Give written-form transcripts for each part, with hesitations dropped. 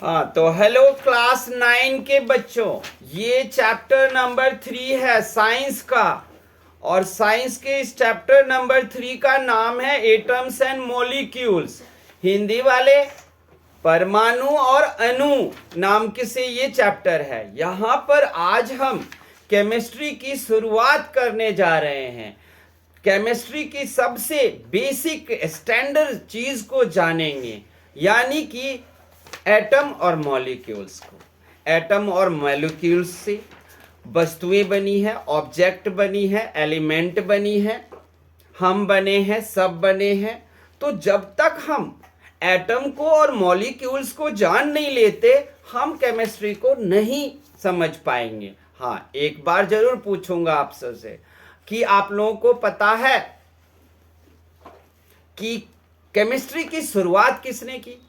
हाँ, तो hello class 9 के बच्चों, ये चैप्टर नंबर 3 है साइंस का। और साइंस के इस चैप्टर नंबर 3 का नाम है एटम्स एंड मॉलिक्यूल्स। हिंदी वाले परमाणु और अणु नाम के से ये चैप्टर है। यहाँ पर आज हम केमिस्ट्री की शुरुआत करने जा रहे हैं। केमिस्ट्री की सबसे बेसिक स्टैंडर्ड चीज को जानेंगे, यानी कि एटम और मॉलिक्यूल्स को। एटम और मॉलिक्यूल्स से वस्तुएं बनी है, ऑब्जेक्ट बनी है, एलिमेंट बनी है, हम बने हैं, सब बने हैं। तो जब तक हम एटम को और मॉलिक्यूल्स को जान नहीं लेते, हम केमिस्ट्री को नहीं समझ पाएंगे। हाँ, एक बार जरूर पूछूंगा आप सबसे कि आप लोगों को पता है कि केमिस्ट्री की शुरुआत किसने की?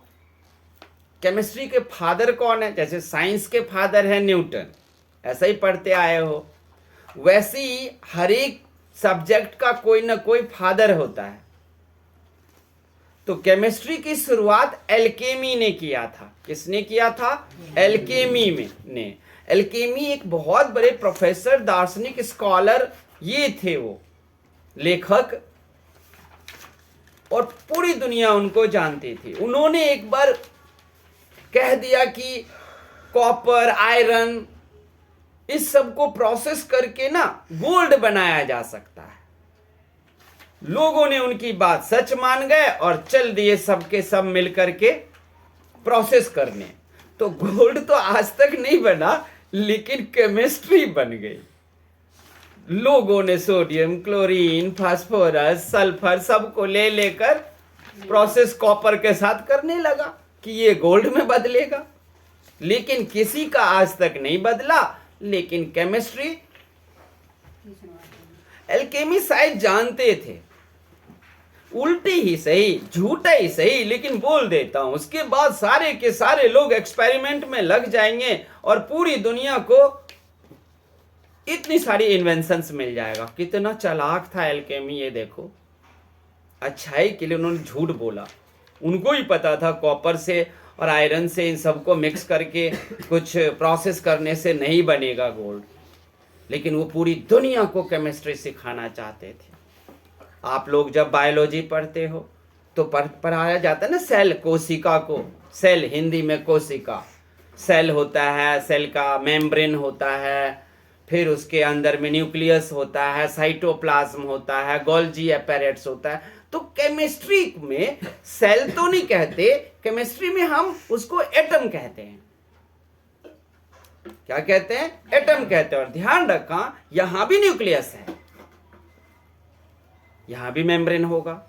केमिस्ट्री के फादर कौन है? जैसे साइंस के फादर है न्यूटन, ऐसा ही पढ़ते आए हो। वैसे ही हर एक सब्जेक्ट का कोई ना कोई फादर होता है। तो केमिस्ट्री की शुरुआत एल्केमी ने किया था। किसने किया था? एल्केमी ने। एल्केमी एक बहुत बड़े प्रोफेसर, दार्शनिक, स्कॉलर ये थे, वो लेखक, और पूरी दुनिया उनको जानती थी। उन्होंने एक बार कह दिया कि कॉपर, आयरन, इस सब को प्रोसेस करके ना गोल्ड बनाया जा सकता है। लोगों ने उनकी बात सच मान गए और चल दिए सबके सब मिलकर के प्रोसेस करने। तो गोल्ड तो आज तक नहीं बना, लेकिन केमिस्ट्री बन गई। लोगों ने सोडियम, क्लोरीन, फास्फोरस, सल्फर सबको ले लेकर प्रोसेस कॉपर के साथ करने लगा कि ये गोल्ड में बदलेगा। लेकिन किसी का आज तक नहीं बदला। लेकिन केमिस्ट्री, एल्केमी शायद जानते थे, उल्टी ही सही, झूठा ही सही, लेकिन बोल देता हूं। उसके बाद सारे के सारे लोग एक्सपेरिमेंट में लग जाएंगे और पूरी दुनिया को इतनी सारी इन्वेंशंस मिल जाएगा। कितना चालाक था एल्केमी, ये देखो। अच्छाई के लिए उन्होंने झूठ बोला। उनको ही पता था कॉपर से और आयरन से इन सबको मिक्स करके कुछ प्रोसेस करने से नहीं बनेगा गोल्ड, लेकिन वो पूरी दुनिया को केमिस्ट्री सिखाना चाहते थे। आप लोग जब बायोलॉजी पढ़ते हो तो पढ़ाया जाता है ना सेल, कोशिका को। सेल हिंदी में कोशिका। सेल होता है, सेल का मेम्ब्रेन होता है, फिर उसके अंदर में न्यूक्लियस होता है, साइटोप्लाज्म होता है, गोल्जी एपेरेट्स होता है। तो केमिस्ट्री में सेल तो नहीं कहते, केमिस्ट्री में हम उसको एटम कहते हैं। क्या कहते हैं? एटम कहते हैं। और ध्यान रखना, यहां भी न्यूक्लियस है, यहां भी मेम्ब्रेन होगा।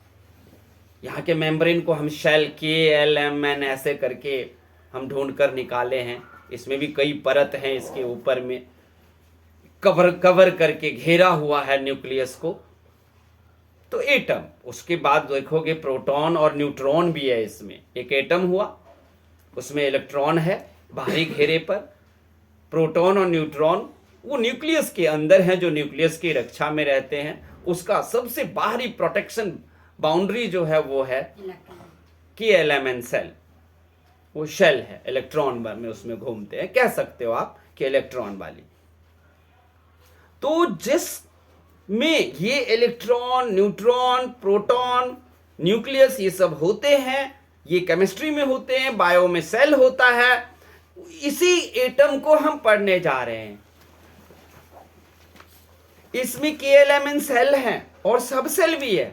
यहां के मेम्ब्रेन को हम शेल, KLMN ऐसे करके हम ढूंढ कर निकाले हैं। इसमें भी कई परत हैं, इसके ऊपर में कवर करके घेरा हुआ है न्यूक्लियस को। तो एटम, उसके बाद देखोगे प्रोटॉन और न्यूट्रॉन भी है इसमें। एक एटम हुआ, उसमें इलेक्ट्रॉन है बाहरी घेरे पर। प्रोटॉन और न्यूट्रॉन वो न्यूक्लियस के अंदर हैं, जो न्यूक्लियस की रक्षा में रहते हैं। उसका सबसे बाहरी प्रोटेक्शन बाउंड्री जो है वो है KLMN सेल, वो शेल है, इलेक्ट्रॉन में उसमें घूमते हैं, कह सकते हो आप कि इलेक्ट्रॉन वाली। तो जिस में ये इलेक्ट्रॉन, न्यूट्रॉन, प्रोटॉन, न्यूक्लियस ये सब होते हैं, ये केमिस्ट्री में होते हैं। बायो में सेल होता है। इसी एटम को हम पढ़ने जा रहे हैं। इसमें KLMN सेल है और सब सेल भी है।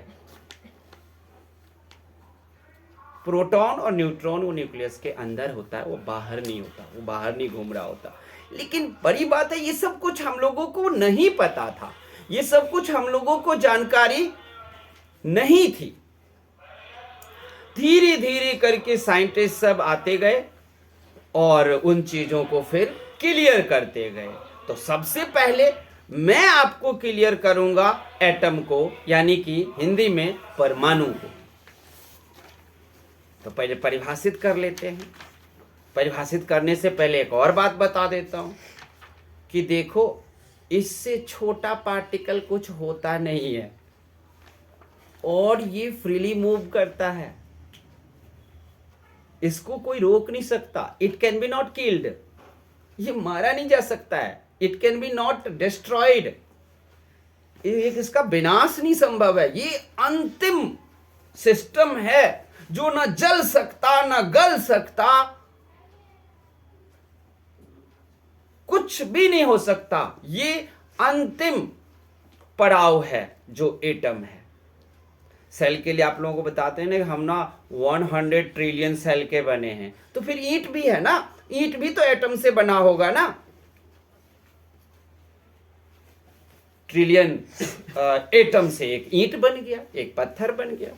प्रोटॉन और न्यूट्रॉन वो न्यूक्लियस के अंदर होता है, वो बाहर नहीं होता, वो बाहर नहीं घूम रहा होता। लेकिन बड़ी बात है, ये सब कुछ हम लोगों को नहीं पता था, ये सब कुछ हम लोगों को जानकारी नहीं थी। धीरे धीरे करके साइंटिस्ट सब आते गए और उन चीजों को फिर क्लियर करते गए। तो सबसे पहले मैं आपको क्लियर करूंगा एटम को, यानी कि हिंदी में परमाणु को। तो पहले परिभाषित कर लेते हैं। परिभाषित करने से पहले एक और बात बता देता हूं कि देखो, इससे छोटा पार्टिकल कुछ होता नहीं है और ये फ्रीली मूव करता है। इसको कोई रोक नहीं सकता। It can be not killed, ये मारा नहीं जा सकता है। It can be not destroyed, एक इसका विनाश नहीं संभव है। ये अंतिम सिस्टम है जो ना जल सकता ना गल सकता, कुछ भी नहीं हो सकता। ये अंतिम पड़ाव है जो एटम है। सेल के लिए आप लोगों को बताते हैं ना, हम ना 100 ट्रिलियन सेल के बने हैं, तो फिर ईंट भी है ना, ईंट भी तो एटम से बना होगा ना। ट्रिलियन एटम से एक ईंट बन गया, एक पत्थर बन गया।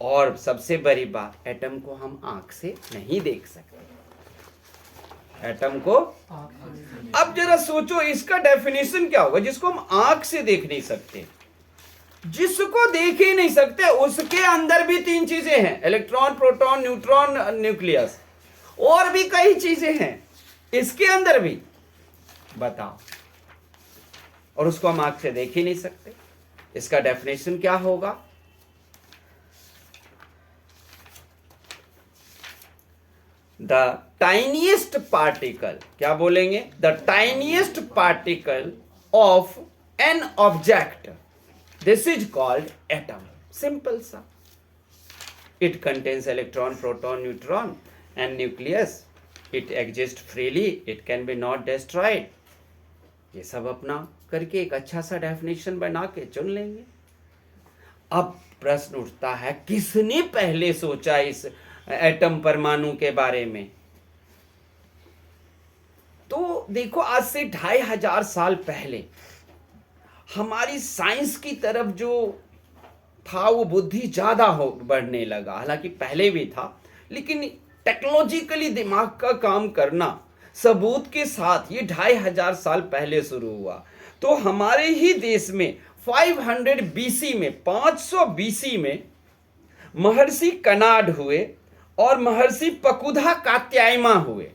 और सबसे बड़ी बात, एटम को हम आंख से नहीं देख सकते। एटम को अब जरा सोचो इसका डेफिनेशन क्या होगा, जिसको हम आंख से देख नहीं सकते। जिसको देख ही नहीं सकते उसके अंदर भी 3 चीजें हैं, इलेक्ट्रॉन, प्रोटॉन, न्यूट्रॉन, न्यूक्लियस, और भी कई चीजें हैं इसके अंदर भी, बताओ। और उसको हम आंख से देख ही नहीं सकते। इसका डेफिनेशन क्या होगा? द टाइनिएस्ट पार्टिकल, क्या बोलेंगे? The tiniest particle of an object, this is called atom. Simple सा। It contains electron, proton, neutron and nucleus. It exist freely, it can be not destroyed. ये सब अपना करके एक अच्छा सा डेफिनेशन बना के चुन लेंगे। अब प्रश्न उठता है, किसने पहले सोचा इस एटम, परमाणु के बारे में? तो देखो, आज से 2500 साल पहले हमारी साइंस की तरफ जो था वो बुद्धि ज्यादा बढ़ने लगा। हालांकि पहले भी था, लेकिन टेक्नोलॉजिकली दिमाग का काम करना सबूत के साथ ये 2500 साल पहले शुरू हुआ। तो हमारे ही देश में 500 बीसी में, 500 बीसी में महर्षि कनाड हुए और महर्षि पकुधा कात्यायमा हुए।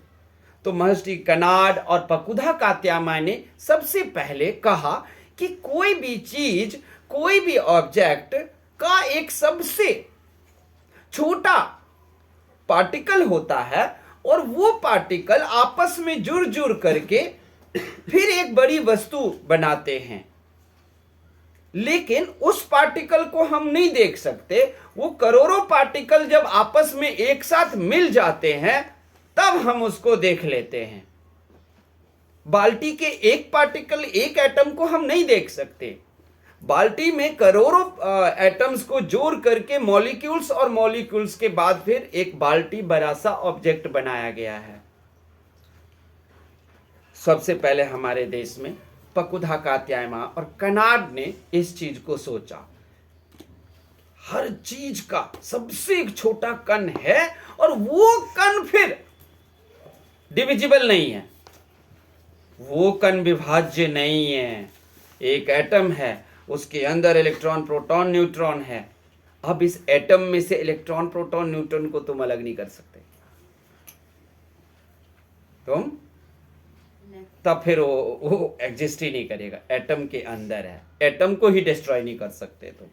तो महर्षि कनाड और पकुधा कात्यायमा ने सबसे पहले कहा कि कोई भी चीज, कोई भी ऑब्जेक्ट का एक सबसे छोटा पार्टिकल होता है और वो पार्टिकल आपस में जुड़ जुड़ करके फिर एक बड़ी वस्तु बनाते हैं। लेकिन उस पार्टिकल को हम नहीं देख सकते। वो करोड़ों पार्टिकल जब आपस में एक साथ मिल जाते हैं तब हम उसको देख लेते हैं। बाल्टी के एक पार्टिकल, एक एटम को हम नहीं देख सकते। बाल्टी में करोड़ों एटम्स को जोड़ करके मॉलिक्यूल्स, और मॉलिक्यूल्स के बाद फिर एक बाल्टी बड़ा सा ऑब्जेक्ट बनाया गया है। सबसे पहले हमारे देश में पकुधा कात्यायमा और कनाड ने इस चीज को सोचा। हर चीज का सबसे एक छोटा कण है और वो कण फिर डिविजिबल नहीं है, वो कण विभाज्य नहीं है। एक एटम है, उसके अंदर इलेक्ट्रॉन, प्रोटॉन, न्यूट्रॉन है। अब इस एटम में से इलेक्ट्रॉन, प्रोटॉन, न्यूट्रॉन को तुम अलग नहीं कर सकते। तुम तब फिर वो एग्जिस्ट ही नहीं करेगा। एटम के अंदर है, एटम को ही डिस्ट्रॉय नहीं कर सकते तुम।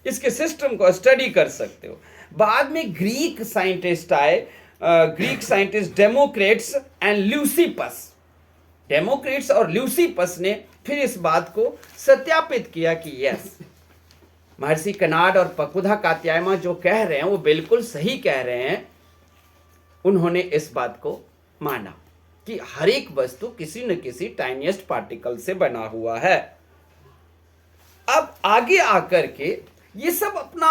इसके सिस्टम को स्टडी कर सकते हो। बाद में ग्रीक साइंटिस्ट आए, Greek scientist Democrats and Leucippus. Democrats और ल्यूसिपस ने फिर इस बात को सत्यापित किया कि यस, महर्षि कनाड और पकुधा कात्यायमा जो कह रहे हैं वो बिल्कुल सही कह रहे हैं। उन्होंने इस बात को माना कि हर एक वस्तु किसी न किसी टाइनिएस्ट पार्टिकल से बना हुआ है। अब आगे आकर के ये सब अपना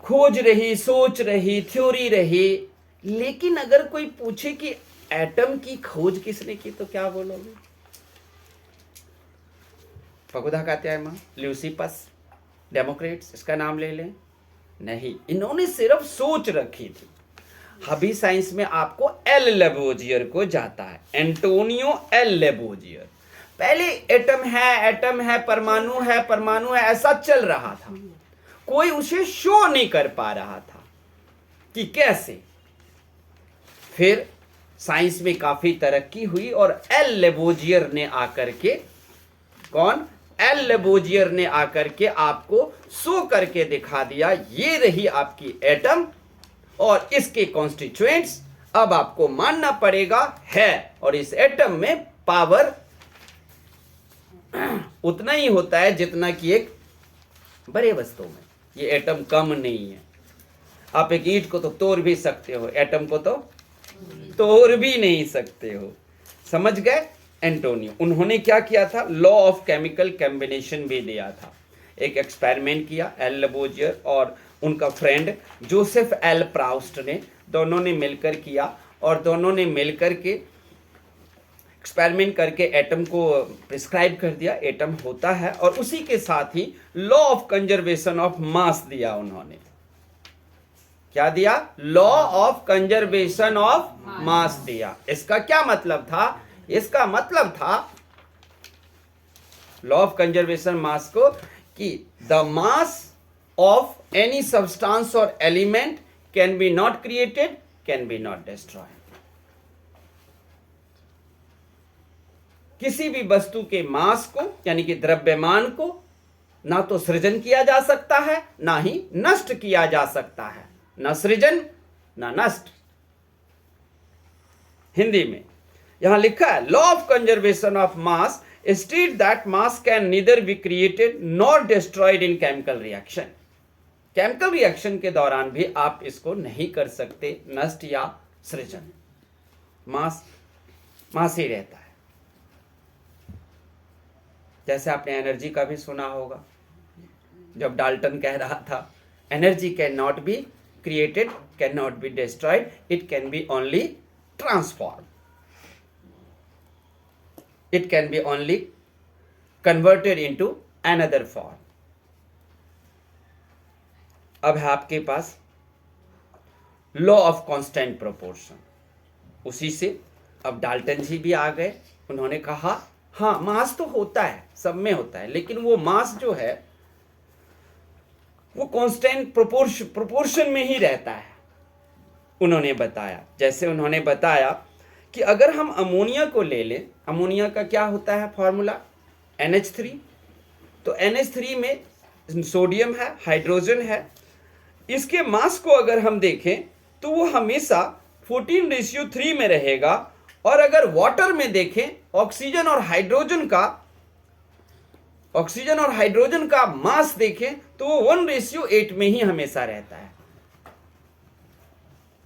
खोज रही, सोच रही, थ्योरी रही। लेकिन अगर कोई पूछे कि एटम की खोज किसने की, तो क्या बोलोगे? पकुधा कात्यायमा, ल्यूसिपस, डेमोक्रेट्स, इसका नाम ले लें? नहीं, इन्होंने सिर्फ सोच रखी थी। अभी साइंस में आपको एल लेबोजियर को जाता है, एंटोनियो एल लेबोजियर। पहले एटम है, परमाणु है, परमाणु है, ऐसा चल रहा था। कोई उसे शो नहीं कर पा रहा था कि कैसे। फिर साइंस में काफी तरक्की हुई और एल लेबोजियर ने आकर के, कौन? एल लेबोजियर ने आकर के आपको शो करके दिखा दिया, ये रही आपकी एटम और इसके कॉन्स्टिट्यूएंट्स। अब आपको मानना पड़ेगा है, और इस एटम में पावर उतना ही होता है जितना कि एक बड़े वस्तु में। ये एटम कम नहीं है। आप एक ईंट को तो तोड़ भी सकते हो, एटम को तो तोड़ भी नहीं सकते हो। समझ गए? एंटोनियो, उन्होंने क्या किया था? लॉ ऑफ केमिकल कॉम्बिनेशन भी दिया था। एक एक्सपेरिमेंट किया एल लेबोजियर और उनका फ्रेंड जोसेफ एल प्राउस्ट ने, दोनों ने मिलकर किया और दोनों ने मिलकर के एक्सपेरिमेंट करके एटम को प्रिस्क्राइब कर दिया, एटम होता है। और उसी के साथ ही law of conservation of mass दिया उन्होंने। क्या दिया? Law of conservation of mass दिया। इसका क्या मतलब था? इसका मतलब था लॉ ऑफ कंजर्वेशन मास को कि the mass of any substance और element can be not created, can be not destroyed. किसी भी वस्तु के मास को यानी कि द्रव्यमान को ना तो सृजन किया जा सकता है ना ही नष्ट किया जा सकता है। न सृजन न नष्ट। हिंदी में यहां लिखा है law of conservation of mass state that mass can neither be created nor destroyed in chemical reaction. Chemical reaction के दौरान भी आप इसको नहीं कर सकते नष्ट या सृजन। मास मास ही रहता है। जैसे आपने एनर्जी का भी सुना होगा, जब डाल्टन कह रहा था energy can not be created, cannot be destroyed, it can be only transformed, it can be only converted into another form। अब है आपके पास लॉ ऑफ कांस्टेंट प्रोपोर्शन। उसी से अब डाल्टन जी भी आ गए। उन्होंने कहा हाँ मास तो होता है, सब में होता है, लेकिन वो मास जो है वो कांस्टेंट प्रोपोर्शन में ही रहता है। उन्होंने बताया, जैसे उन्होंने बताया कि अगर हम अमोनिया को ले लें, अमोनिया का क्या होता है फॉर्मूला? NH3। तो NH3 में सोडियम है, हाइड्रोजन है। इसके मास को अगर हम देखें तो वो हमेशा 14:3 में रहेगा। और अगर वाटर में देखें ऑक्सीजन और हाइड्रोजन का मास देखें तो वो 1:8 में ही हमेशा रहता है।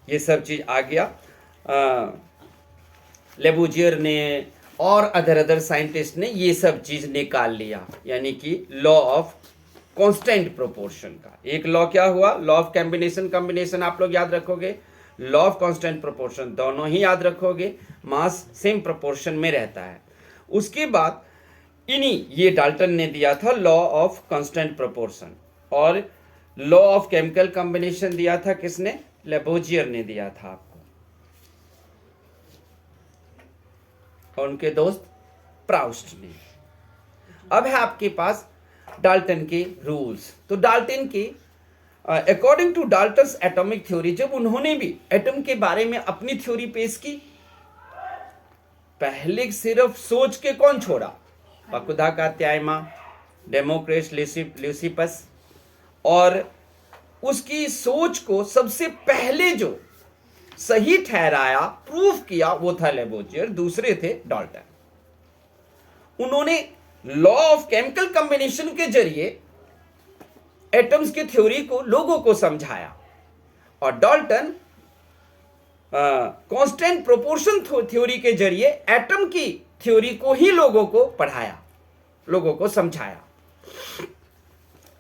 ये सब चीज आ गया। लेबोजियर ने और अदर साइंटिस्ट ने ये सब चीज निकाल लिया, यानी कि लॉ ऑफ कांस्टेंट प्रोपोर्शन का। एक लॉ क्या हुआ? लॉ ऑफ कॉम्बिनेशन आप लोग याद रखोगे, लॉ ऑफ कांस्टेंट प्रोपोर्शन दोनों ही याद रखोगे। मास सेम प्रोपोर्शन में रहता है। उसके बाद ये डाल्टन ने दिया था लॉ ऑफ कांस्टेंट प्रोपोर्शन, और लॉ ऑफ केमिकल कॉम्बिनेशन दिया था किसने? लेबोजियर ने दिया था आपको, और उनके दोस्त प्राउस्ट ने। अब है आपके पास डाल्टन के रूल्स। तो डाल्टन के according to Dalton's atomic theory, जब उन्होंने भी एटम के बारे में अपनी थ्योरी पेश की, पहले सिर्फ सोच के कौन छोड़ा? फकुदा का त्यायमा, डेमोक्रिटस, ल्यूसिपस। और उसकी सोच को सबसे पहले जो सही ठहराया, प्रूफ किया, वो था लेबोजियर, दूसरे थे डाल्टन। उन्होंने लॉ ऑफ केमिकल कॉम्बिनेशन के जरिए एटम्स की थ्योरी को लोगों को समझाया, और डाल्टन कांस्टेंट प्रोपोर्शन थ्योरी के जरिए एटम की थ्योरी को ही लोगों को पढ़ाया, लोगों को समझाया।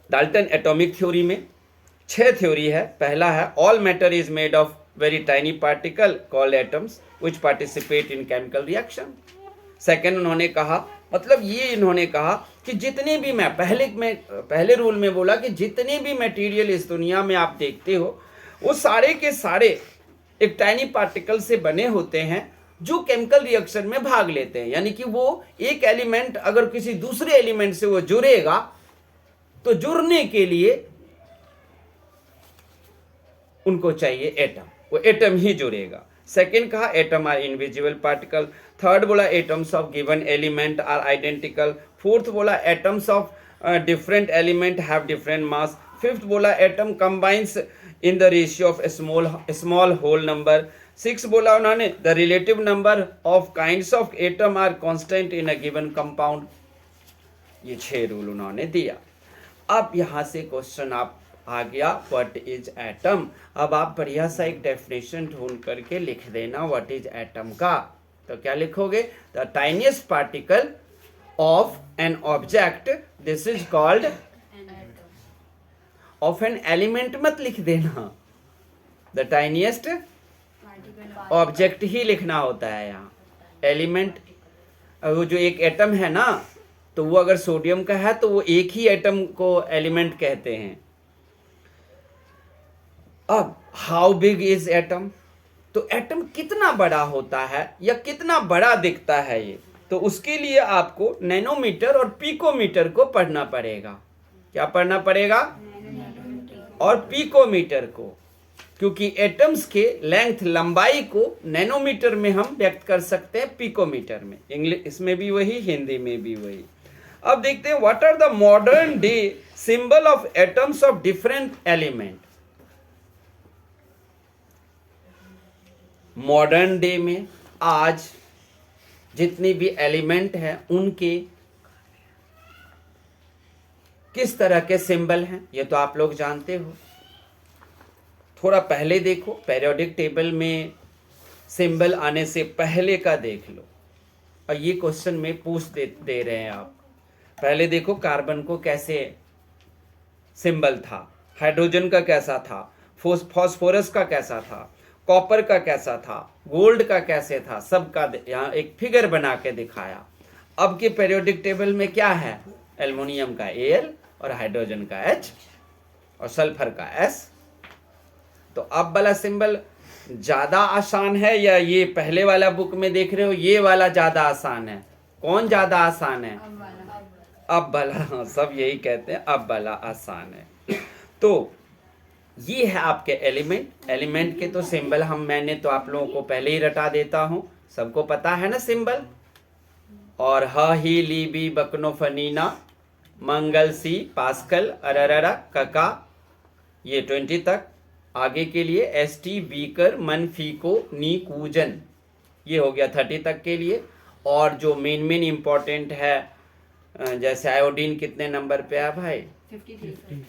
डाल्टन एटॉमिक थ्योरी में 6 थ्योरी है। पहला है all matter is made of very tiny particle called atoms which participate in chemical reaction. Second उन्होंने कहा, मतलब ये इन्होंने कहा कि जितने भी मैं पहले रूल में बोला कि जितने भी मटेरियल इस दुनिया में आप देखते हो वो सारे के सारे एक टाइनी पार्टिकल से बने होते हैं जो केमिकल रिएक्शन में भाग लेते हैं। यानी कि वो एक एलिमेंट अगर किसी दूसरे एलिमेंट से वो जुड़ेगा तो जुड़ने के लिए उनको चाहिए एटम, वो एटम ही जुड़ेगा। सेकेंड कहा atom are invisible particle. Third बोला atoms of given element are identical. Fourth बोला atoms of different element have different mass. Fifth बोला atom combines in the ratio of small whole number. Six बोला उन्होंने the relative number of kinds of atom are constant in a given compound. ये 6 rule उन्होंने दिया। अब यहाँ से question आप आ गया व्हाट इज एटम। अब आप बढ़िया सा एक डेफिनेशन ढूंढ करके लिख देना व्हाट इज एटम का। तो क्या लिखोगे? The tiniest particle of an object, this is called off an element मत लिख देना, द टाइनीस्ट ऑब्जेक्ट ही लिखना होता है यहाँ। एलिमेंट, वो जो एक एटम है ना, तो वो अगर सोडियम का है तो वो एक ही एटम को एलिमेंट कहते हैं। अब हाउ बिग इज एटम, तो एटम कितना बड़ा होता है या कितना बड़ा दिखता है ये, तो उसके लिए आपको नैनोमीटर और पिकोमीटर को पढ़ना पड़ेगा। क्या पढ़ना पड़ेगा? और पिकोमीटर को, क्योंकि एटम्स के लेंथ लंबाई को नैनोमीटर में हम व्यक्त कर सकते हैं, पिकोमीटर में। इंग्लिश इसमें भी वही, हिंदी में भी वही। अब देखते हैं what are the modern day symbol of atoms of different element. Modern day में आज जितनी भी एलिमेंट हैं उनके किस तरह के सिंबल हैं ये तो आप लोग जानते हो। थोड़ा पहले देखो, पीरियोडिक टेबल में सिंबल आने से पहले का देख लो, और ये क्वेश्चन में पूछ दे रहे हैं आप। पहले देखो कार्बन को कैसे सिंबल था, हाइड्रोजन का कैसा था, फॉस्फोरस का कैसा था, कॉपर का कैसा था, गोल्ड का कैसे था, सबका यहाँ एक फिगर बना के दिखाया। अब के पीरियोडिक टेबल में क्या है? एल्युमिनियम का Al और हाइड्रोजन का H और सल्फर का S। तो अब वाला सिंबल ज्यादा आसान है या ये पहले वाला बुक में देख रहे हो ये वाला ज्यादा आसान है? कौन ज्यादा आसान है? अब वाला। हाँ, सब यही कहते हैं अब वाला आसान है। तो ये है आपके एलिमेंट। एलिमेंट के तो सिंबल मैंने तो आप लोगों को पहले ही रटा देता हूं, सबको पता है ना सिंबल। और ह ही ली बी बकनो फनीना मंगल सी पास्कल अरररा कका, ये 20 तक। आगे के लिए एस टी बीकर मन फीको नी कूजन, ये हो गया 30 तक के लिए। और जो मेन इम्पोर्टेंट है, जैसे आयोडीन कितने नंबर पे है भाई?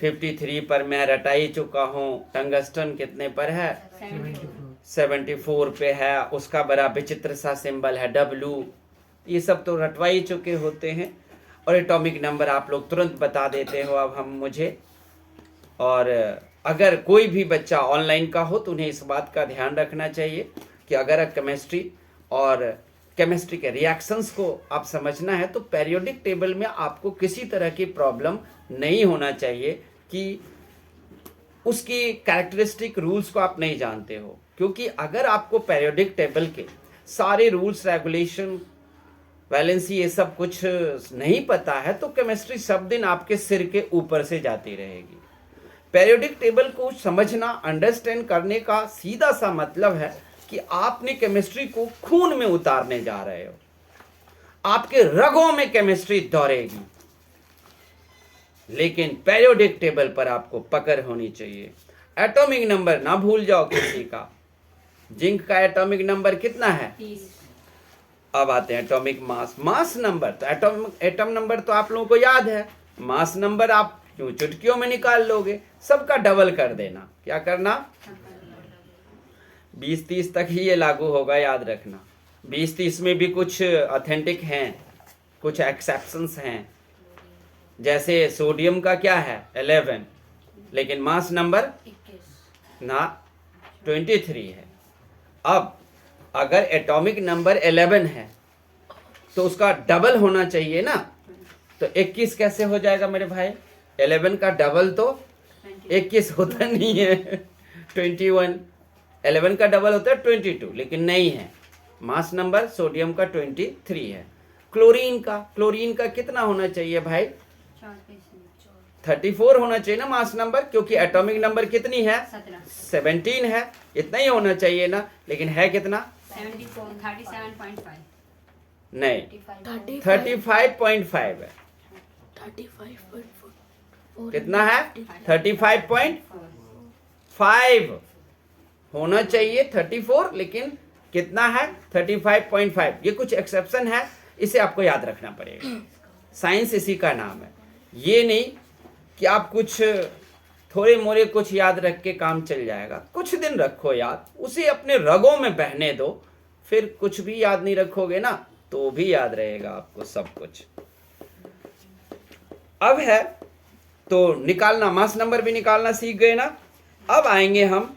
53 पर मैं रटा ही चुका हूँ। टंगस्टन कितने पर है? 74 पे है। उसका बड़ा विचित्र सा सिंबल है W। ये सब तो रटवा ही चुके होते हैं। और एटॉमिक नंबर आप लोग तुरंत बता देते हो अब हम मुझे। और अगर कोई भी बच्चा ऑनलाइन का हो तो उन्हें इस बात का ध्यान रखना चाहिए कि अगर केमिस्ट्री और केमिस्ट्री के रिएक्शंस को आप समझना है तो पीरियोडिक टेबल में आपको किसी तरह की प्रॉब्लम नहीं होना चाहिए कि उसकी कैरेक्टरिस्टिक रूल्स को आप नहीं जानते हो। क्योंकि अगर आपको पीरियोडिक टेबल के सारे रूल्स, रेगुलेशन, वैलेंसी, ये सब कुछ नहीं पता है तो केमिस्ट्री सब दिन आपके सिर के ऊपर से जाती रहेगी। पीरियोडिक टेबल को समझना, अंडरस्टैंड करने का सीधा सा मतलब है कि आपने केमिस्ट्री को खून में उतारने जा रहे हो। आपके रगों में केमिस्ट्री दौड़ेगी। लेकिन पीरियोडिक टेबल पर आपको पकड़ होनी चाहिए। एटॉमिक नंबर ना भूल जाओ किसी का। जिंक का एटॉमिक नंबर कितना है? 30। अब आते हैं एटॉमिक मास। मास नंबर तो एटम नंबर तो आप लोगों को याद है। मास नंबर आप चुटकियों में निकाल लोगे, सबका डबल कर देना। क्या करना? 20-30 तक ही ये लागू होगा, याद रखना। 20-30 में भी कुछ ऑथेंटिक हैं, कुछ एक्सेप्शंस हैं। जैसे सोडियम का क्या है? 11, लेकिन मास नंबर 21 ना 23 है। अब अगर एटॉमिक नंबर 11 है तो उसका डबल होना चाहिए ना। तो 21 कैसे हो जाएगा मेरे भाई? 11 का डबल तो 21 होता नहीं है, 21। 11 का डबल होता है 22, लेकिन नहीं है। मास नंबर सोडियम का 23 है। क्लोरीन का कितना होना चाहिए भाई? 34 होना चाहिए ना मास नंबर, क्योंकि एटॉमिक नंबर कितनी है? 17 है। इतना ही होना चाहिए ना, लेकिन है कितना? 37.5 नहीं, 35.5 है। 35.4 कितना है? 35.5 होना चाहिए 34, लेकिन कितना है? 35.5। ये कुछ एक्सेप्शन है, इसे आपको याद रखना पड़ेगा। साइंस इसी का नाम है। ये नहीं कि आप कुछ थोड़े मोरे कुछ याद रख के काम चल जाएगा। कुछ दिन रखो याद, उसे अपने रगों में बहने दो, फिर कुछ भी याद नहीं रखोगे ना तो भी याद रहेगा आपको सब कुछ। अब है तो निकालना, मास नंबर भी निकालना सीख गए ना। अब आएंगे हम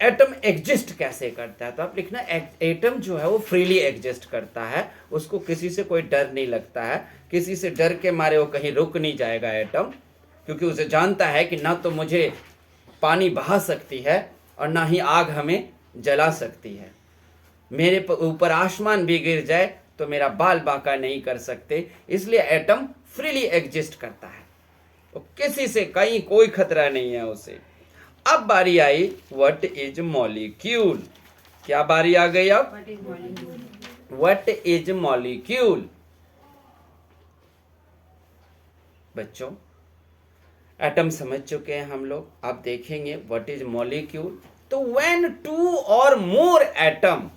एटम एग्जिस्ट कैसे करता है। तो आप लिखना एटम जो है वो फ्रीली एग्जिस्ट करता है, उसको किसी से कोई डर नहीं लगता है, किसी से डर के मारे वो कहीं रुक नहीं जाएगा एटम, क्योंकि उसे जानता है कि ना तो मुझे पानी बहा सकती है और ना ही आग हमें जला सकती है। मेरे ऊपर आसमान भी गिर जाए तो मेरा बाल बांका नहीं कर सकते, इसलिए एटम फ्रीली एग्जिस्ट करता है। तो किसी से कहीं कोई खतरा नहीं है उसे। अब बारी आई व्हाट इज मॉलिक्यूल। क्या बारी आ गई अब? What is molecule. बच्चों एटम समझ चुके हैं हम लोग, अब देखेंगे व्हाट इज मॉलिक्यूल। तो व्हेन 2 और more atom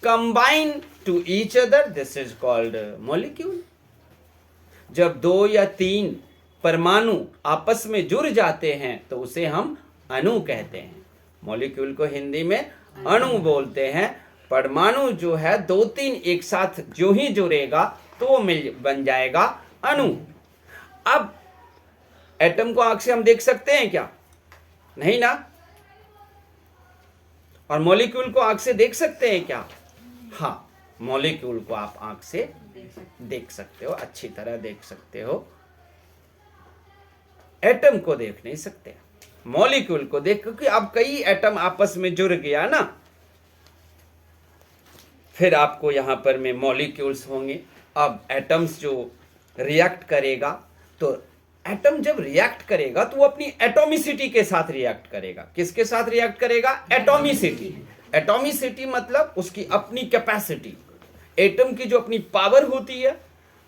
combine to each other, this is called molecule. जब 2 या 3 परमाणु आपस में जुड़ जाते हैं तो उसे हम अणु कहते हैं। मॉलिक्यूल को हिंदी में अणु बोलते हैं। परमाणु जो है 2-3 एक साथ जो ही जुड़ेगा तो वो बन जाएगा अणु। अब एटम को आंख से हम देख सकते हैं क्या? नहीं ना। और मॉलिक्यूल को आंख से देख सकते हैं क्या? हाँ, मॉलिक्यूल को आप आंख से देख सकते हो, अच्छी तरह देख सकते हो। एटम को देख नहीं सकते, मॉलिक्यूल को देख, क्योंकि अब कई एटम आपस में जुड़ गया ना, फिर आपको यहां पर में मॉलिक्यूल्स होंगे। अब एटम्स जो रिएक्ट करेगा, तो एटम जब रिएक्ट करेगा तो वो अपनी एटॉमिसिटी के साथ रिएक्ट करेगा। किसके साथ रिएक्ट करेगा? एटॉमिसिटी। एटॉमिसिटी मतलब उसकी अपनी कैपेसिटी। एटम की जो अपनी पावर होती है,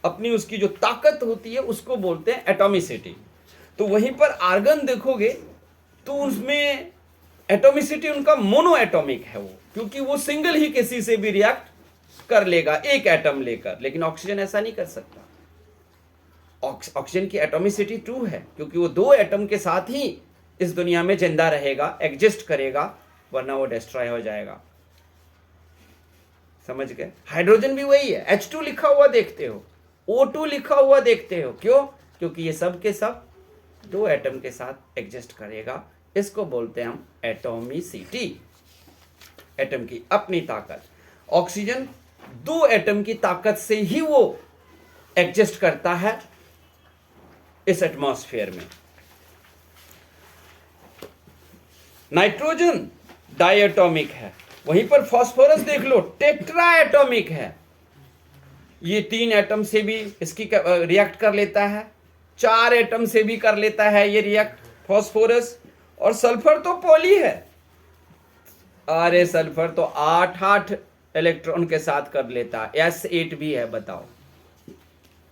अपनी उसकी जो ताकत होती है, उसको बोलते हैं एटॉमिसिटी। तो वहीं पर आर्गन देखोगे तो उसमें एटॉमिसिटी उनका मोनो एटॉमिक है वो, क्योंकि वो सिंगल ही किसी से भी रिएक्ट कर लेगा एक एटम लेकर। लेकिन ऑक्सीजन ऐसा नहीं कर सकता। ऑक्सीजन की एटॉमिसिटी 2 है, क्योंकि वो 2 एटम के साथ ही इस दुनिया में जिंदा रहेगा, एग्जिस्ट करेगा, वरना वो डिस्ट्रॉय हो जाएगा। समझ गए? हाइड्रोजन भी वही है, H2 लिखा हुआ देखते हो, O2 लिखा हुआ देखते हो। क्यों? क्योंकि ये सब के सब 2 एटम के साथ एग्जिस्ट करेगा। इसको बोलते हैं हम एटॉमिसिटी, एटम की अपनी ताकत। ऑक्सीजन 2 एटम की ताकत से ही वो एग्जिस्ट करता है इस एटमॉस्फेयर में। नाइट्रोजन डायटोमिक है, वहीं पर फास्फोरस देख लो टेट्रा एटॉमिक है। ये 3 एटम से भी इसकी रिएक्ट कर लेता है, 4 एटम से भी कर लेता है ये रिएक्ट फास्फोरस। और सल्फर तो पॉली है, अरे सल्फर तो 8 इलेक्ट्रॉन के साथ कर लेता है। S8 भी है, बताओ।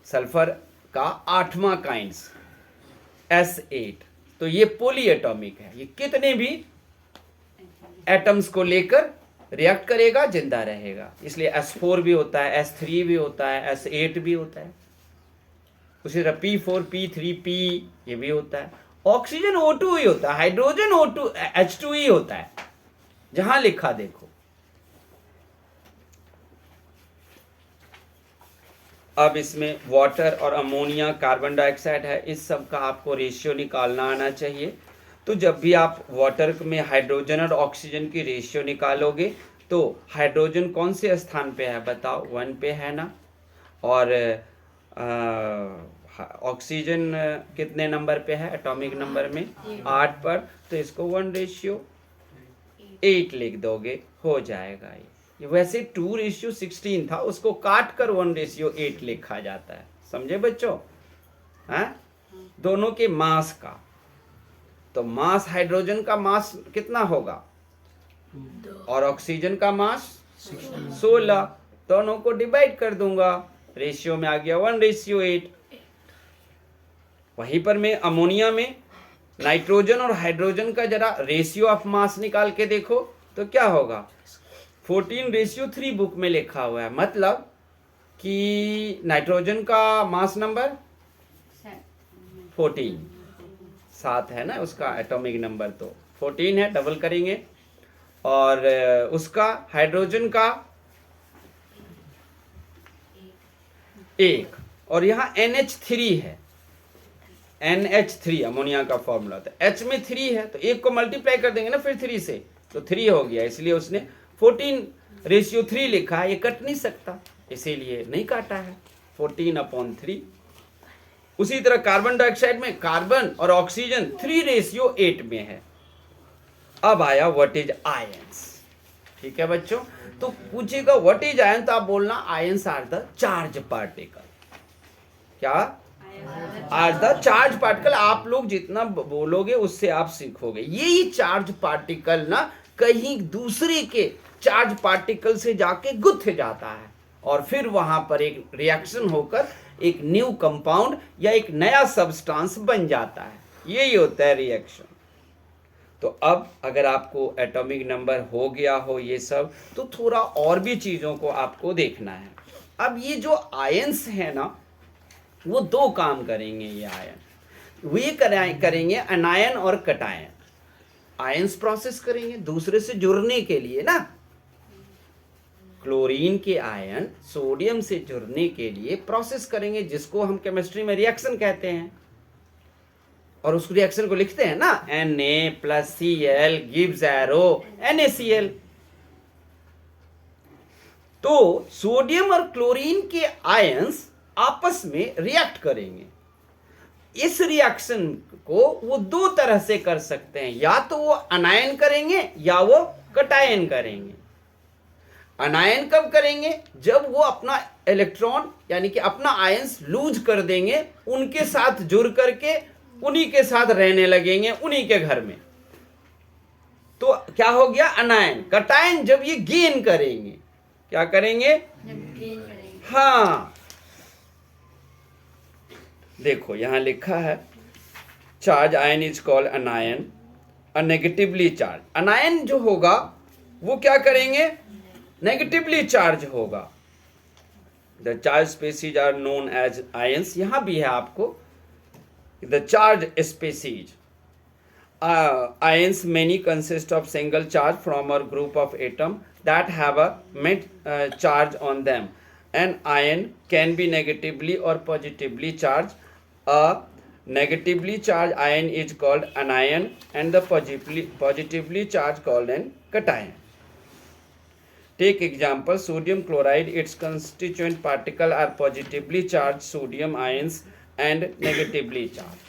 सल्फर का 8वां काइंड्स S8। तो ये पॉली एटॉमिक है, ये कितने भी एटम्स को लेकर रिएक्ट करेगा, जिंदा रहेगा। इसलिए S4 भी होता है, S3 भी होता है, S8 भी होता है, उसी तरह P4 P3 P ये भी होता है। ऑक्सीजन O2 ही होता है, हाइड्रोजन O2 H2 ही होता है, जहां लिखा देखो। अब इसमें वाटर और अमोनिया, कार्बन डाइऑक्साइड है, इस सब का आपको रेशियो निकालना आना चाहिए। तो जब भी आप वाटर में हाइड्रोजन और ऑक्सीजन की रेशियो निकालोगे तो हाइड्रोजन कौन से स्थान पे है बताओ? 1 पे है ना। और ऑक्सीजन कितने नंबर पे है एटॉमिक नंबर में? 8 पर। तो इसको 1:8 लिख दोगे, हो जाएगा। ये वैसे 2:16 था, उसको काट कर 1:8 लिखा जाता है। समझे बच्चों? हैं? दोनों के मास का। तो मास, हाइड्रोजन का मास कितना होगा और ऑक्सीजन का मास 16। दोनों को डिवाइड कर दूंगा, रेशियो में आ गया 1:8। वहीं पर मैं अमोनिया में नाइट्रोजन और हाइड्रोजन का जरा रेशियो ऑफ मास निकाल के देखो तो क्या होगा, 14:3 बुक में लिखा हुआ है। मतलब कि नाइट्रोजन का मास नंबर 14, 7 है ना उसका एटॉमिक नंबर, तो 14 है, डबल करेंगे। और उसका हाइड्रोजन का 1, और यहाँ NH3 है, NH3 अमोनिया का फॉर्मूला, तो H में 3 है तो 1 को मल्टीप्लाई कर देंगे ना फिर 3 से, तो 3 हो गया, इसलिए उसने 14:3 लिखा है। ये कट नहीं सकता, इसीलिए नहीं काटा है, 14/3। उसी तरह कार्बन डाइऑक्साइड में कार्बन और ऑक्सीजन 3:8 में है। अब आया व्हाट इज आयंस। ठीक है बच्चों, तो पूछेगा व्हाट इज आयन, तो आप बोलना ions are the charge particle. क्या आर द चार्ज पार्टिकल। आप लोग जितना बोलोगे उससे आप सीखोगे। यही चार्ज पार्टिकल ना कहीं दूसरे के चार्ज पार्टिकल से जाके गुथ जाता है और फिर वहां पर एक रिएक्शन होकर एक न्यू कंपाउंड या एक नया सब्सटेंस बन जाता है। यही होता है रिएक्शन। तो अब अगर आपको एटॉमिक नंबर हो गया हो ये सब, तो थोड़ा और भी चीजों को आपको देखना है। अब ये जो आयंस है ना, वो 2 काम करेंगे। ये आयन वे करेंगे अनायन और कटायन। आयंस प्रोसेस करेंगे दूसरे से जुड़ने के लिए ना, क्लोरीन के आयन सोडियम से जुड़ने के लिए प्रोसेस करेंगे, जिसको हम केमिस्ट्री में रिएक्शन कहते हैं। और उस रिएक्शन को लिखते हैं ना, Na+Cl gives arrow NaCl। तो सोडियम और क्लोरीन के आयंस आपस में रिएक्ट करेंगे। इस रिएक्शन को वो 2 तरह से कर सकते हैं, या तो वो अनायन करेंगे या वो कटायन करेंगे। अनायन कब करेंगे, जब वो अपना इलेक्ट्रॉन यानी कि अपना आयंस लूज कर देंगे, उनके साथ जुड़ करके उन्हीं के साथ रहने लगेंगे, उन्हीं के घर में, तो क्या हो गया अनायन। कटायन जब ये गेन करेंगे, क्या करेंगे, हाँ देखो यहां लिखा है charge ion is called anion, a negatively charge. Anion जो होगा वो क्या करेंगे, नेगेटिवली चार्ज होगा। The charge species are known as ions. यहां भी है आपको the charge species. Ions many consist of single charge from a group of atom that have a met charge on them. An ion can be negatively or positively charged. A negatively charged ion is called anion and the positively charged called an cation. Take example, sodium chloride. Its constituent particle are positively charged sodium ions and negatively charged.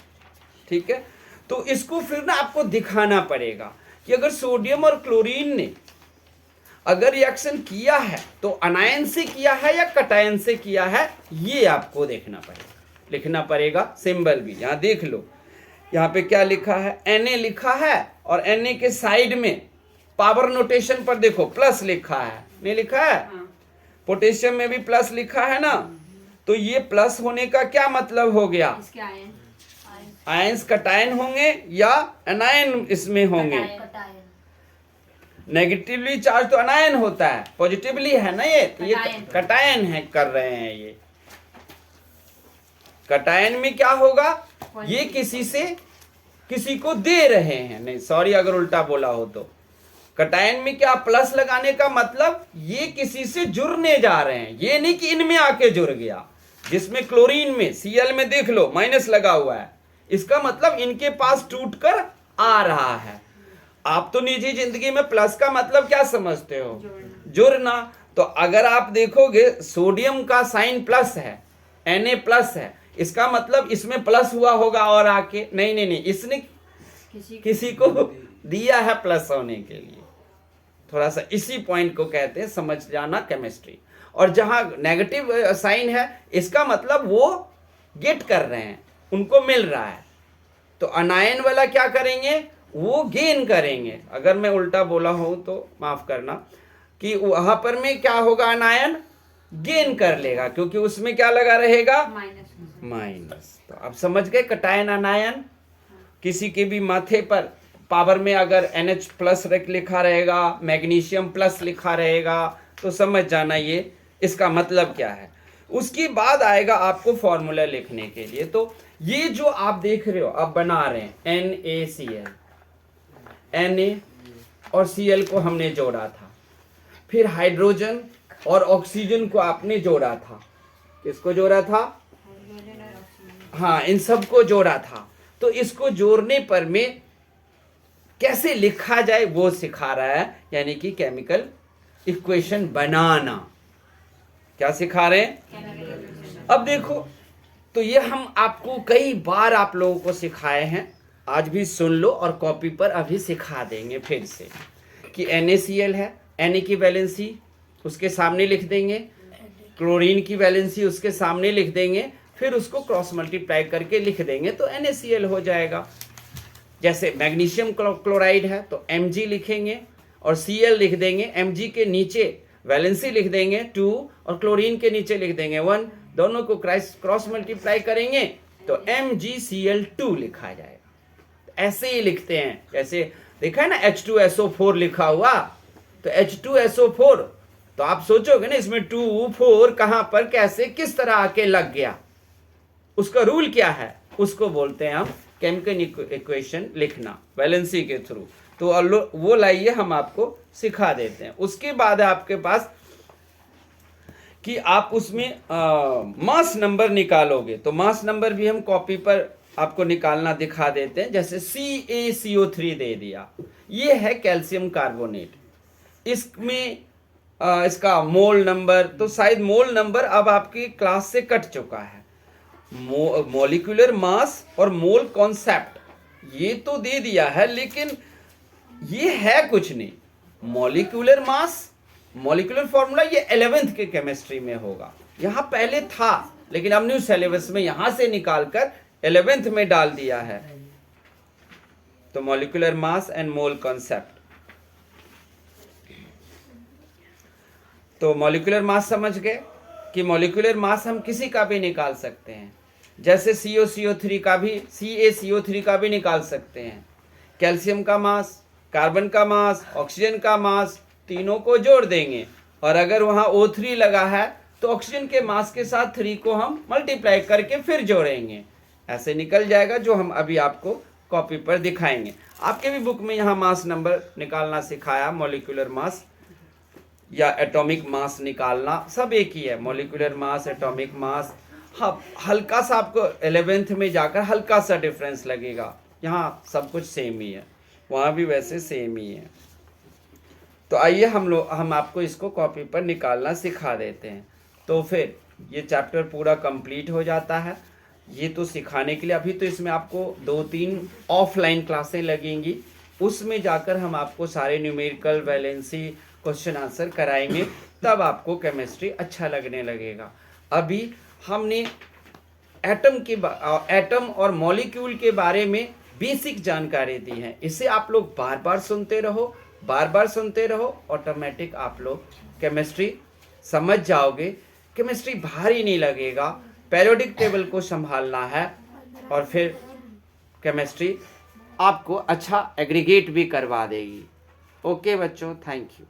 ठीक है, तो इसको फिर ना आपको दिखाना पड़ेगा कि अगर सोडियम और क्लोरीन ने अगर रिएक्शन किया है तो अनायन से किया है या कटायन से किया है, ये आपको देखना पड़ेगा, लिखना पड़ेगा। सिंबल भी यहां देख लो, यहां पे क्या लिखा है, Na लिखा है और Na के साइड में पावर नोटेशन पर देखो प्लस लिखा है, नहीं लिखा है। पोटेशियम में भी प्लस लिखा है ना, तो ये प्लस होने का क्या मतलब हो गया, आयंस कटायन होंगे या अनायन इसमें होंगे। नेगेटिवली चार्ज तो अनायन होता है, पॉजिटिवली है ना ये, तो ये कटायन है कर रहे हैं। ये कटायन में क्या होगा, ये किसी से किसी को दे रहे हैं, नहीं सॉरी अगर उल्टा बोला हो तो। कटायन में क्या, प्लस लगाने का मतलब ये किसी से जुड़ने जा रहे हैं, ये नहीं कि इनमें आके जुड़ गया। जिसमें क्लोरीन में Cl में देख लो माइनस लगा हुआ है, इसका मतलब इनके पास टूटकर आ रहा है। आप तो निजी जिंदगी में प्लस का मतलब क्या समझते हो, जुड़ना। तो अगर आप देखोगे सोडियम का साइन प्लस है, Na+ है, इसका मतलब इसमें प्लस हुआ होगा और आके नहीं, इसने किसी को दिया है प्लस होने के लिए। थोड़ा सा इसी पॉइंट को कहते हैं समझ जाना केमिस्ट्री। और जहां नेगेटिव साइन है, इसका मतलब वो गेट कर रहे हैं, उनको मिल रहा है। तो अनायन वाला क्या करेंगे, वो गेन करेंगे। अगर मैं उल्टा बोला हूं तो माफ करना, कि वहां पर में क्या होगा, अनायन गेन कर लेगा, क्योंकि उसमें क्या लगा रहेगा, माइनस। माइनस। तो आप समझ गए, कटायन आनायन। किसी के भी माथे पर पावर में अगर NH प्लस लिखा रहेगा, मैग्नीशियम प्लस लिखा रहेगा, तो समझ जाना ये इसका मतलब क्या है। उसके बाद आएगा आपको फॉर्मूला लिखने के लिए। तो ये जो आप देख रहे हो, आप बना रहे हैं NaCl, Na और Cl को हमने जोड़ा था, फिर हाइड्रोजन और ऑक्सीजन को आपने जोड़ा था। किसको जोड़ा था, हाँ, इन सबको जोड़ा था। तो इसको जोड़ने पर में कैसे लिखा जाए वो सिखा रहा है, यानी कि केमिकल इक्वेशन बनाना। क्या सिखा रहे हैं, अब देखो। तो ये हम आपको कई बार आप लोगों को सिखाए हैं, आज भी सुन लो और कॉपी पर अभी सिखा देंगे फिर से कि NaCl है, Na की वैलेंसी उसके सामने लिख देंगे, क्लोरीन की वैलेंसी उसके सामने लिख देंगे, फिर उसको क्रॉस मल्टीप्लाई करके लिख देंगे तो NaCl हो जाएगा। जैसे मैग्नीशियम क्लोराइड है तो Mg लिखेंगे और Cl लिख देंगे, Mg के नीचे वैलेंसी लिख देंगे 2 और क्लोरीन के नीचे लिख देंगे 1, दोनों को क्रॉस मल्टीप्लाई करेंगे तो MgCl2 लिखा जाएगा। ऐसे ही लिखते हैं, जैसे देखा है ना H2SO4 लिखा हुआ, तो H2SO4, तो आप सोचोगे ना इसमें 2 4 कहां पर कैसे किस तरह आके लग गया, उसका रूल क्या है, उसको बोलते हैं हम केमिकल इक्वेशन लिखना वैलेंसी के थ्रू। तो वो लाइए हम आपको सिखा देते हैं। उसके बाद आपके पास कि आप उसमें मास नंबर निकालोगे, तो मास नंबर भी हम कॉपी पर आपको निकालना दिखा देते हैं। जैसे CaCO3 दे दिया, ये है कैल्शियम कार्बोनेट, इसमें इसका मोल नंबर, तो शायद मोल नंबर अब आपकी क्लास से कट चुका है। मॉलिक्यूलर मास और मोल कॉन्सेप्ट ये तो दे दिया है, लेकिन ये है कुछ नहीं। मॉलिक्यूलर मास, मॉलिक्यूलर फॉर्मूला ये 11th के केमिस्ट्री में होगा, यहां पहले था लेकिन अब न्यू सिलेबस में यहां से निकालकर 11th में डाल दिया है। तो molecular mass and mole concept, तो मॉलिक्यूलर मास समझ गए कि मॉलिक्यूलर मास हम किसी का भी निकाल सकते हैं, जैसे CaCO3 का भी, CaCO3 का भी निकाल सकते हैं। कैल्शियम का मास, कार्बन का मास, ऑक्सीजन का मास, तीनों को जोड़ देंगे और अगर वहाँ O3 लगा है तो ऑक्सीजन के मास के साथ 3 को हम मल्टीप्लाई करके फिर जोड़ेंगे, ऐसे निकल जाएगा, जो हम अभी आपको कॉपी पर दिखाएंगे। आपके भी बुक में यहाँ मास नंबर निकालना सिखाया, मॉलिक्यूलर मास या एटॉमिक मास निकालना, सब एक ही है, मॉलिक्यूलर मास, एटॉमिक मास। हाँ, हल्का सा आपको 11th में जाकर हल्का सा डिफरेंस लगेगा, यहाँ सब कुछ सेम ही है, वहाँ भी वैसे सेम ही है। तो आइए हम आपको इसको कॉपी पर निकालना सिखा देते हैं। तो फिर ये चैप्टर पूरा कंप्लीट हो जाता है। ये तो सिखाने के लिए, अभी तो इसमें आपको 2-3 ऑफलाइन क्लासें लगेंगी, उसमें जाकर हम आपको सारे न्यूमेरिकल, वैलेंसी, क्वेश्चन आंसर कराएंगे, तब आपको केमिस्ट्री अच्छा लगने लगेगा। अभी हमने एटम और मॉलिक्यूल के बारे में बेसिक जानकारी दी है, इसे आप लोग बार बार सुनते रहो, बार बार सुनते रहो, ऑटोमेटिक आप लोग केमिस्ट्री समझ जाओगे, केमिस्ट्री भारी नहीं लगेगा। पीरियोडिक टेबल को संभालना है और फिर केमिस्ट्री आपको अच्छा एग्रीगेट भी करवा देगी। ओके बच्चों, थैंक यू।